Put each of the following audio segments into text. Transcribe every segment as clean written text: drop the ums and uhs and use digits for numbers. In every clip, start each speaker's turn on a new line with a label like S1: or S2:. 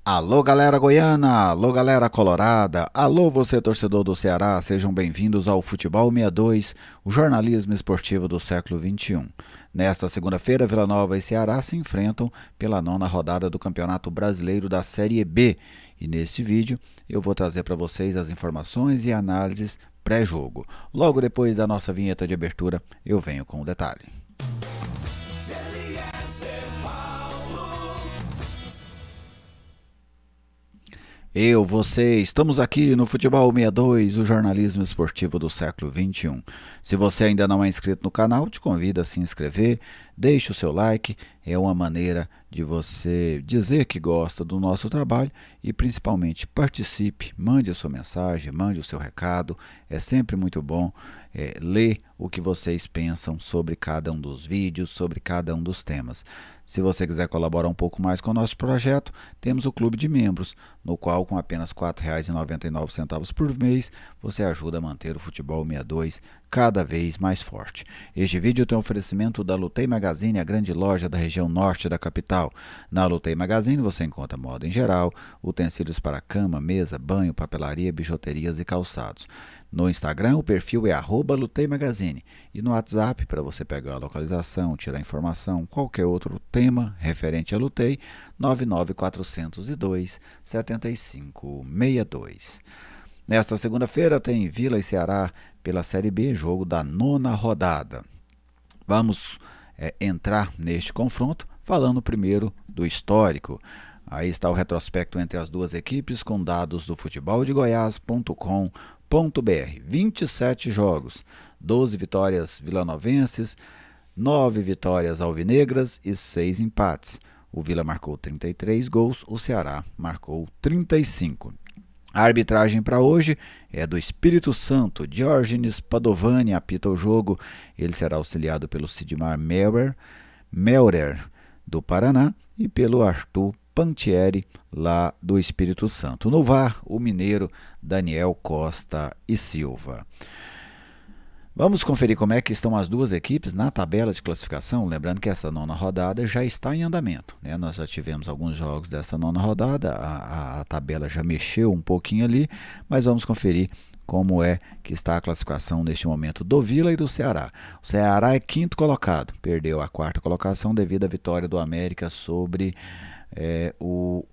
S1: Alô galera goiana, alô galera colorada, alô você torcedor do Ceará, sejam bem-vindos ao Futebol 62, o jornalismo esportivo do século XXI. Nesta segunda-feira, Vila Nova e Ceará se enfrentam pela nona rodada do Campeonato Brasileiro da Série B. E neste vídeo eu vou trazer para vocês as informações e análises pré-jogo. Logo depois da nossa vinheta de abertura, eu venho com o detalhe. Você, estamos aqui no Futebol 62, o jornalismo esportivo do século XXI. Se você ainda não é inscrito no canal, te convido a se inscrever, deixe o seu like, é uma maneira de você dizer que gosta do nosso trabalho e principalmente participe, mande a sua mensagem, mande o seu recado, é sempre muito bom ler o que vocês pensam sobre cada um dos vídeos, sobre cada um dos temas. Se você quiser colaborar um pouco mais com o nosso projeto, temos o Clube de Membros, no qual com apenas R$ 4,99 por mês, você ajuda a manter o Futebol 62 cada vez mais forte. Este vídeo tem um oferecimento da Lutei Magazine, a grande loja da região norte da capital. Na Lutei Magazine você encontra moda em geral, utensílios para cama, mesa, banho, papelaria, bijuterias e calçados. No Instagram, o perfil é @luteimagazine e no WhatsApp, para você pegar a localização, tirar informação, qualquer outro tema referente a Lutei, 99402 7562. Nesta segunda-feira tem Vila e Ceará pela Série B, jogo da nona rodada. Vamos entrar neste confronto falando primeiro do histórico. Aí está o retrospecto entre as duas equipes com dados do futeboldegoias.com.br. 27 jogos, 12 vitórias vilanovenses, 9 vitórias alvinegras e 6 empates. O Vila marcou 33 gols, o Ceará marcou 35. A arbitragem para hoje é do Espírito Santo. Diógenes Padovani apita o jogo. Ele será auxiliado pelo Sidmar Meurer, do Paraná, e pelo Arthur Pantieri, lá do Espírito Santo. No VAR, o mineiro Daniel Costa e Silva. Vamos conferir como é que estão as duas equipes na tabela de classificação, lembrando que essa nona rodada já está em andamento, né? Nós já tivemos alguns jogos dessa nona rodada, a tabela já mexeu um pouquinho ali, mas vamos conferir como é que está a classificação neste momento do Vila e do Ceará. O Ceará é quinto colocado, perdeu a quarta colocação devido à vitória do América sobre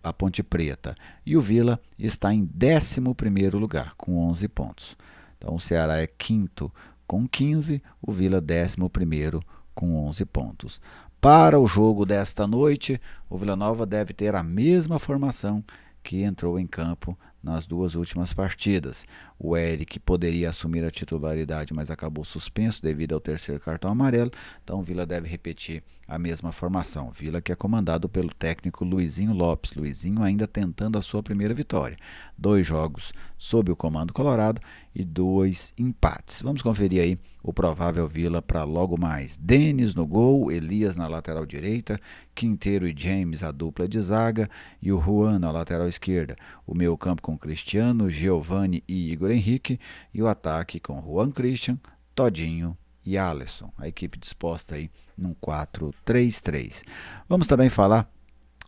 S1: a Ponte Preta. E o Vila está em 11º lugar, com 11 pontos. Então o Ceará é quinto com 15, o Vila 11º com 11 pontos. Para o jogo desta noite, o Vila Nova deve ter a mesma formação que entrou em campo nas duas últimas partidas. O Eric poderia assumir a titularidade, mas acabou suspenso devido ao terceiro cartão amarelo, então o Vila deve repetir a mesma formação. Vila que é comandado pelo técnico Luizinho Lopes. Luizinho ainda tentando a sua primeira vitória. 2 jogos sob o comando colorado e 2 empates. Vamos conferir aí o provável Vila para logo mais. Denis no gol, Elias na lateral direita, Quinteiro e James a dupla de zaga e o Juan na lateral esquerda. O meio campo com Cristiano, Giovani e Igor Henrique e o ataque com Juan Christian, Todinho e Alisson. A equipe disposta aí num 4-3-3. Vamos também falar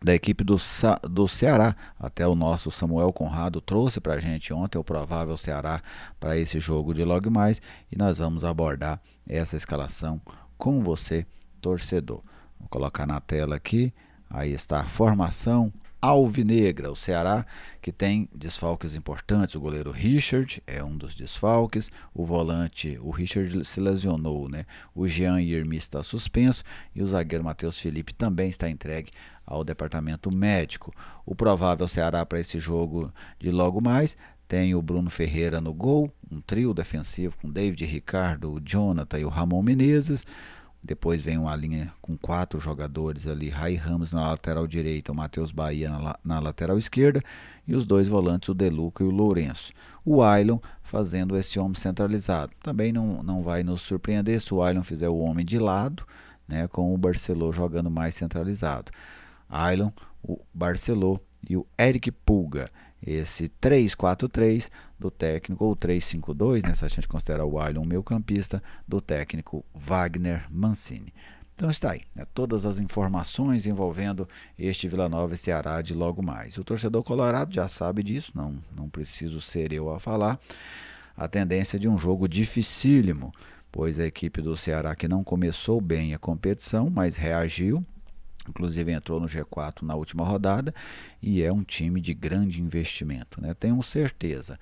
S1: da equipe do Ceará. Até o nosso Samuel Conrado trouxe para a gente ontem o provável Ceará para esse jogo de logo mais e nós vamos abordar essa escalação com você, torcedor. Vou colocar na tela aqui, aí está a formação alvinegra. O Ceará que tem desfalques importantes, o goleiro Richard é um dos desfalques, o volante, o Richard se lesionou, né? O Jean Yermi está suspenso e o zagueiro Matheus Felipe também está entregue ao departamento médico. O provável Ceará para esse jogo de logo mais tem o Bruno Ferreira no gol, um trio defensivo com David Ricardo, o Jonathan e o Ramon Menezes. Depois vem uma linha com 4 jogadores ali, Rai Ramos na lateral direita, o Matheus Bahia na lateral esquerda e os 2 volantes, o Deluca e o Lourenço. O Ailon fazendo esse homem centralizado. Também não vai nos surpreender se o Ailon fizer o homem de lado, né, com o Barceló jogando mais centralizado. Ailon, o Barceló e o Eric Pulga. Esse 3-4-3 do técnico, ou 3-5-2, né, se a gente considerar o Ailon meio campista, do técnico Wagner Mancini. Então está aí, né, todas as informações envolvendo este Vila Nova e Ceará de logo mais. O torcedor colorado já sabe disso, não preciso ser eu a falar. A tendência de um jogo dificílimo, pois a equipe do Ceará, que não começou bem a competição, mas reagiu, inclusive entrou no G4 na última rodada, e é um time de grande investimento, né? Tenho certeza.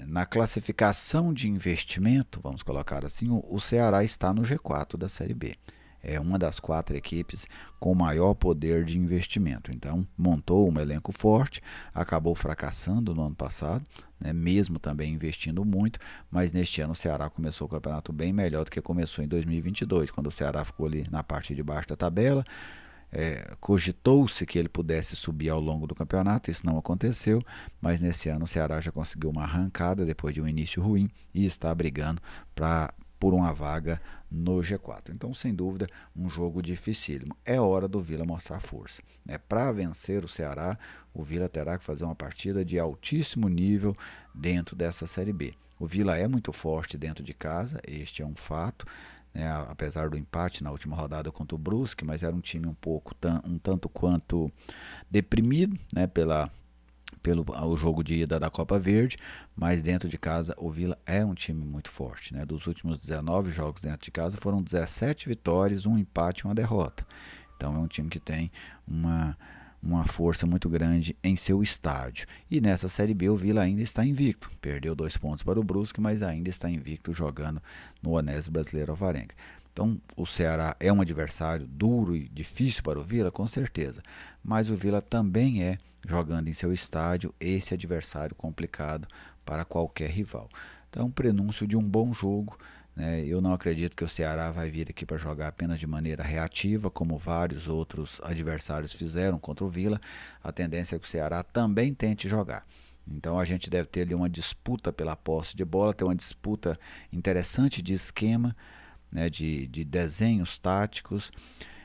S1: Na classificação de investimento, vamos colocar assim, o Ceará está no G4 da Série B. É uma das 4 equipes com maior poder de investimento. Então, montou um elenco forte, acabou fracassando no ano passado, né, mesmo também investindo muito, mas neste ano o Ceará começou o campeonato bem melhor do que começou em 2022, quando o Ceará ficou ali na parte de baixo da tabela. Cogitou-se que ele pudesse subir ao longo do campeonato, isso não aconteceu, mas nesse ano o Ceará já conseguiu uma arrancada depois de um início ruim e está brigando por uma vaga no G4. Então, sem dúvida, um jogo dificílimo. É hora do Vila mostrar força. Para vencer o Ceará, o Vila terá que fazer uma partida de altíssimo nível dentro dessa Série B. O Vila é muito forte dentro de casa, este é um fato, apesar do empate na última rodada contra o Brusque, mas era um time um tanto quanto deprimido, pelo jogo de ida da Copa Verde, mas dentro de casa o Vila é um time muito forte. Dos últimos 19 jogos dentro de casa foram 17 vitórias, um empate e uma derrota. Então é um time que tem uma força muito grande em seu estádio. E nessa Série B o Vila ainda está invicto. Perdeu 2 pontos para o Brusque, mas ainda está invicto jogando no Onésio Brasileiro Alvarenga. Então o Ceará é um adversário duro e difícil para o Vila, com certeza. Mas o Vila também é, jogando em seu estádio, esse adversário complicado para qualquer rival. Então, prenúncio de um bom jogo. Eu não acredito que o Ceará vai vir aqui para jogar apenas de maneira reativa, como vários outros adversários fizeram contra o Vila. A tendência é que o Ceará também tente jogar. Então a gente deve ter ali uma disputa pela posse de bola, ter uma disputa interessante de esquema, de desenhos táticos.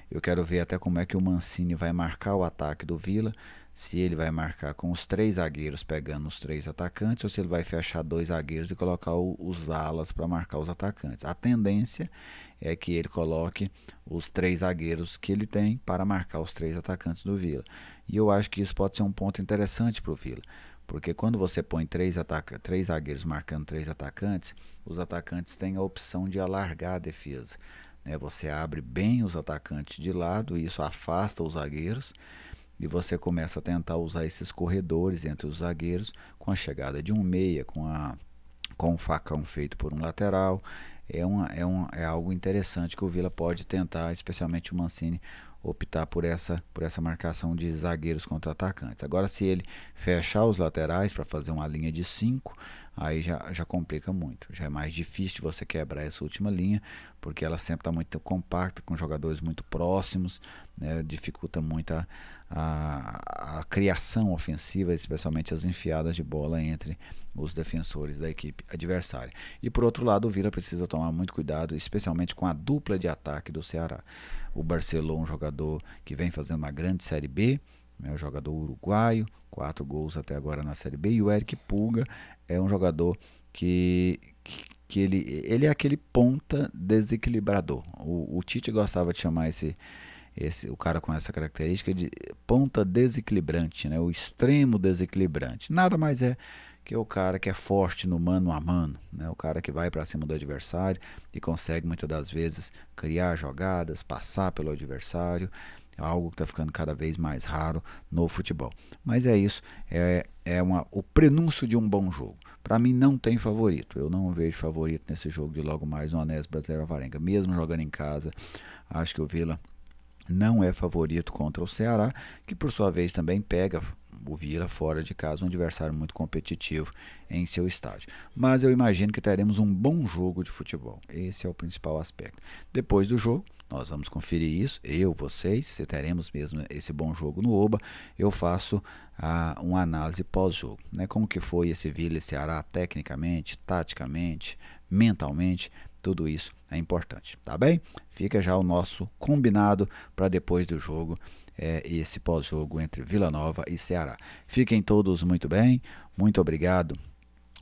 S1: Eu quero ver até como é que o Mancini vai marcar o ataque do Vila, se ele vai marcar com os 3 zagueiros pegando os 3 atacantes, ou se ele vai fechar 2 zagueiros e colocar os alas para marcar os atacantes. A tendência é que ele coloque os 3 zagueiros que ele tem para marcar os 3 atacantes do Vila. E eu acho que isso pode ser um ponto interessante para o Vila, porque quando você põe 3 zagueiros marcando 3 atacantes, os atacantes têm a opção de alargar a defesa. Você abre bem os atacantes de lado, e isso afasta os zagueiros, e você começa a tentar usar esses corredores entre os zagueiros com a chegada de um meia, com um facão feito por um lateral. É algo interessante que o Vila pode tentar, especialmente o Mancini, optar por essa marcação de zagueiros contra atacantes. Agora, se ele fechar os laterais para fazer uma linha de 5, aí já complica muito. Já é mais difícil você quebrar essa última linha, porque ela sempre está muito compacta, com jogadores muito próximos, dificulta muito a criação ofensiva, especialmente as enfiadas de bola entre os defensores da equipe adversária. E por outro lado, o Vila precisa tomar muito cuidado, especialmente com a dupla de ataque do Ceará. O Barceló, um jogador que vem fazendo uma grande Série B, um jogador uruguaio, 4 gols até agora na Série B, e o Eric Pulga é um jogador que ele é aquele ponta desequilibrador. O Tite gostava de chamar o cara com essa característica de ponta desequilibrante, o extremo desequilibrante. Nada mais é que o cara que é forte no mano a mano, o cara que vai para cima do adversário e consegue muitas das vezes criar jogadas, passar pelo adversário, algo que está ficando cada vez mais raro no futebol. Mas é isso, o prenúncio de um bom jogo. Para mim não tem favorito, eu não vejo favorito nesse jogo de logo mais no Onésio Brasileiro Alvarenga. Mesmo jogando em casa, acho que o Vila não é favorito contra o Ceará, que por sua vez também pega o Vila fora de casa, um adversário muito competitivo em seu estádio. Mas eu imagino que teremos um bom jogo de futebol. Esse é o principal aspecto. Depois do jogo, nós vamos conferir isso, vocês, se teremos mesmo esse bom jogo no Oba, eu faço uma análise pós-jogo. Como que foi esse Vila e Ceará tecnicamente, taticamente, mentalmente, tudo isso é importante, tá bem? Fica já o nosso combinado para depois do jogo, esse pós-jogo entre Vila Nova e Ceará. Fiquem todos muito bem, muito obrigado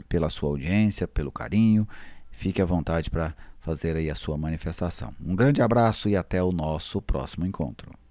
S1: pela sua audiência, pelo carinho. Fique à vontade para fazer aí a sua manifestação. Um grande abraço e até o nosso próximo encontro.